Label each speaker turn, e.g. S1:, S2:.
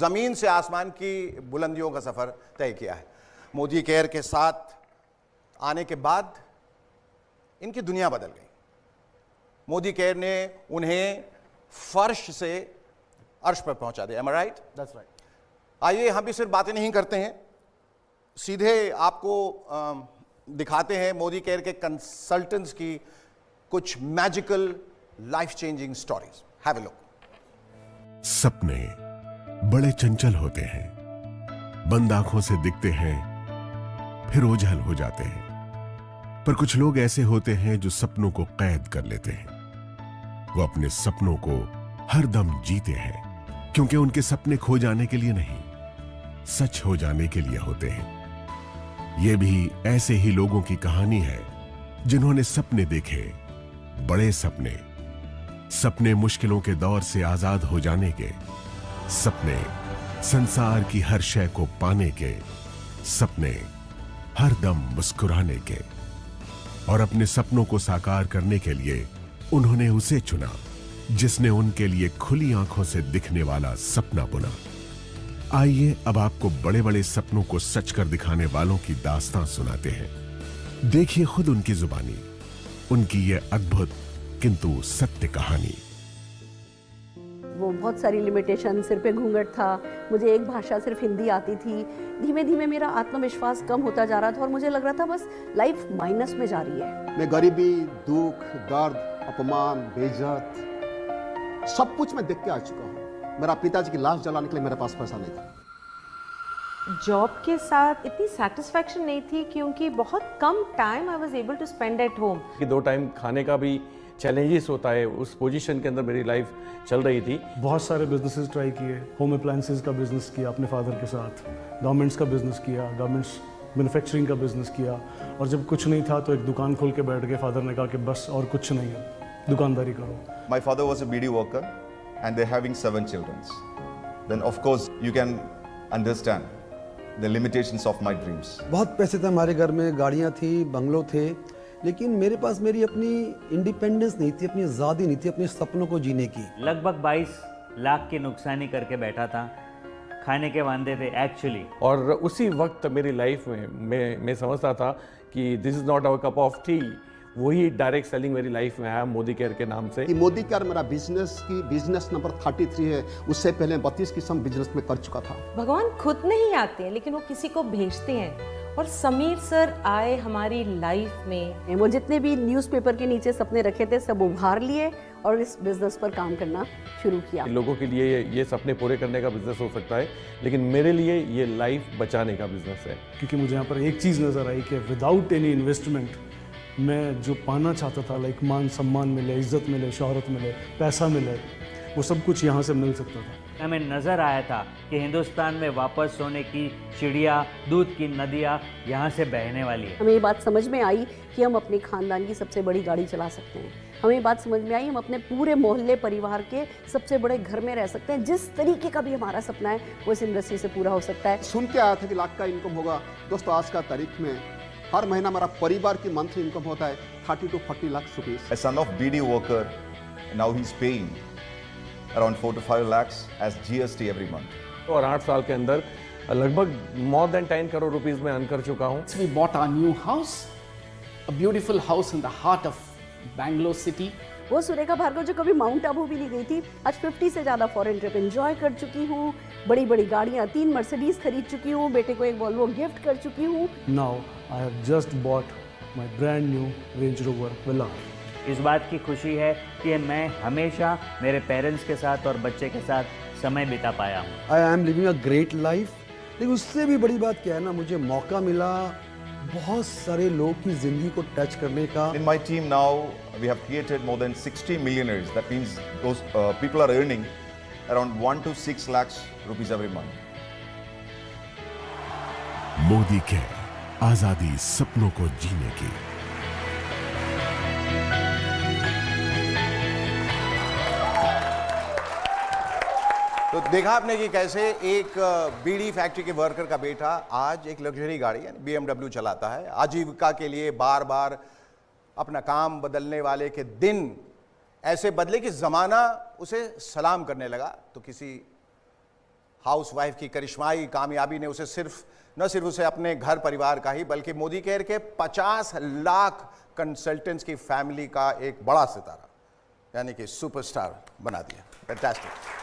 S1: जमीन से आसमान की बुलंदियों का सफर तय किया है। मोदी केयर के साथ आने के बाद इनकी दुनिया बदल गई। मोदी केयर ने उन्हें फर्श से अर्श पर पहुंचा दिया। Am I right?
S2: That's right.
S1: आइए हम भी सिर्फ बातें नहीं करते हैं, सीधे आपको दिखाते हैं मोदी केयर के कंसल्टेंट्स की कुछ magical life changing stories. Have a look.
S3: सपने बड़े चंचल होते हैं, बंद आंखों से दिखते हैं फिर ओझल हो जाते हैं। पर कुछ लोग ऐसे होते हैं जो सपनों को कैद कर लेते हैं। वो अपने सपनों को हर दम जीते हैं, क्योंकि उनके सपने खो जाने के लिए नहीं, सच हो जाने के लिए होते हैं। ये भी ऐसे ही लोगों की कहानी है जिन्होंने सपने देखे, बड़े सपने, सपने मुश्किलों के दौर से आजाद हो जाने के, सपने संसार की हर शय को पाने के, सपने हर दम मुस्कुराने के। और अपने सपनों को साकार करने के लिए उन्होंने उसे चुना जिसने उनके लिए खुली आंखों से दिखने वाला सपना बुना। आइए अब आपको बड़े बड़े सपनों को सच कर दिखाने वालों की दास्तां सुनाते हैं। देखिए खुद उनकी जुबानी उनकी ये अद्भुत किंतु सत्य कहानी।
S4: वो बहुत सारी लिमिटेशन, सिर पे घूंघट था, मुझे एक भाषा सिर्फ हिंदी आती थी। धीमे धीमे मेरा आत्मविश्वास कम होता जा रहा था और मुझे लग रहा था बस लाइफ माइनस में जा रही है।
S2: मैं गरीबी, दुख, दर्द, अपमान, बेइज्जत सब कुछ मैं देख के आ चुका हूँ। मेरा पिताजी की लाश जलाने के लिए मेरे पास पैसा नहीं था।
S5: जॉब के साथ इतनी सेटिस्फैक्शन नहीं थी क्योंकि बहुत कम time I was able to spend at home.
S6: कि 2 टाइम खाने का भी चैलेंजेस होता है, उस पोजीशन के अंदर मेरी लाइफ चल रही थी।
S7: बहुत सारे बिजनेसेस ट्राई किए, होम अप्लायंसेस का बिजनेस किया अपने फादर के साथ, गारमेंट्स का बिजनेस किया, गारमेंट्स मैन्युफैक्चरिंग का बिजनेस किया। और जब कुछ नहीं था तो एक दुकान खोल के बैठ गए। फादर ने कहा कि बस और कुछ नहीं है, दुकानदारी करो।
S8: My father was a BD worker and they're having 7 children. Then of course you can understand the limitations of my dreams.
S9: बहुत पैसे थे हमारे घर में, गाड़ियाँ थी, बंगलो थे, लेकिन मेरे पास मेरी अपनी इंडिपेंडेंस नहीं थी, अपनी आज़ादी नहीं थी अपने सपनों को जीने की।
S10: लगभग 22 लाख की नुकसानी करके बैठा था, खाने के वांदे थे एक्चुअली।
S6: और उसी वक्त मेरी लाइफ में मैं समझता था कि this is not our cup of tea. वही डायरेक्ट सेलिंग मेरी लाइफ में आया मोदी केयर के नाम से।
S2: कि मोदी केयर मेरा बिजनेस नंबर 33 है। उससे पहले 32 किस्म बिजनेस में कर चुका था।
S5: भगवान खुद नहीं आते हैं लेकिन वो किसी को भेजते हैं, और समीर सर आए हमारी लाइफ में।
S4: वो जितने भी न्यूज़पेपर के नीचे सपने रखे थे सब उभार लिए और इस बिजनेस पर काम करना शुरू किया।
S6: लोगों के लिए ये सपने पूरे करने का बिजनेस हो सकता है, लेकिन मेरे लिए ये लाइफ बचाने का बिजनेस है।
S7: क्योंकि मुझे यहाँ पर एक चीज़ नज़र आई कि विदाउट एनी इन्वेस्टमेंट मैं जो पाना चाहता था, लाइक मान सम्मान मिले, इज्जत मिले, शोहरत मिले, पैसा मिले, वो सब कुछ यहाँ से मिल सकता था।
S10: हमें नज़र आया था कि हिंदुस्तान में वापस सोने की चिड़िया, दूध की नदियाँ यहाँ से बहने वाली है।
S4: हमें ये बात समझ में आई कि हम अपने खानदान की सबसे बड़ी गाड़ी चला सकते हैं। हमें ये बात समझ में आई हम अपने पूरे मोहल्ले परिवार के सबसे बड़े घर में रह सकते हैं। जिस तरीके का भी हमारा सपना है वो इस इंडस्ट्री से पूरा हो सकता है।
S2: सुन के आया था कि लाख का इनकम होगा। दोस्तों आज का तारीख में हर महीना हमारा परिवार की मंथली इनकम होता है 30 to 40 lakh rupees.
S8: A son of BD worker, now he's paying around 4 to 5 lakhs as GST every month.
S6: और 8 साल के अंदर लगभग more than 10 करोड़ रुपीस में अर्न कर चुका हूँ।
S11: We bought our new house, a beautiful house in the heart of Bangalore city.
S4: वो सुरेखा भार्गव जो कभी माउंट आबू भी नहीं गई थी, आज 50 से ज़्यादा फॉरेन ट्रिप एंजॉय कर चुकी हूँ। बड़ी बड़ी गाड़ियाँ, 3 मर्सिडीज खरीद चुकी हूँ, बेटे को एक वॉल्वो गिफ्ट कर चुकी हूँ।
S7: Now I have just bought my brand new range rover villa.
S10: इस बात की खुशी है कि मैं हमेशा मेरे पेरेंट्स के साथ और बच्चे के साथ समय बिता पाया हूँ।
S9: I am living a great life. लेकिन उससे भी बड़ी बात क्या है ना, मुझे मौका मिला बहुत सारे लोग की जिंदगी को टच करने का।
S8: In my team now, we have created more than 60 millionaires. That means those people are earning around 1 to 6 lakhs rupees every month.
S3: Modi care, आजादी सपनों को जीने की।
S1: तो देखा आपने कि कैसे एक बीड़ी फैक्ट्री के वर्कर का बेटा आज एक लग्जरी गाड़ी यानी BMW चलाता है। आजीविका के लिए बार बार अपना काम बदलने वाले के दिन ऐसे बदले कि जमाना उसे सलाम करने लगा। तो किसी हाउसवाइफ की करिश्माई कामयाबी ने उसे न सिर्फ उसे अपने घर परिवार का ही बल्कि मोदी केयर के 50 लाख कंसल्टेंट्स की फैमिली का एक बड़ा सितारा यानी कि सुपरस्टार बना दिया। फैंटास्टिक।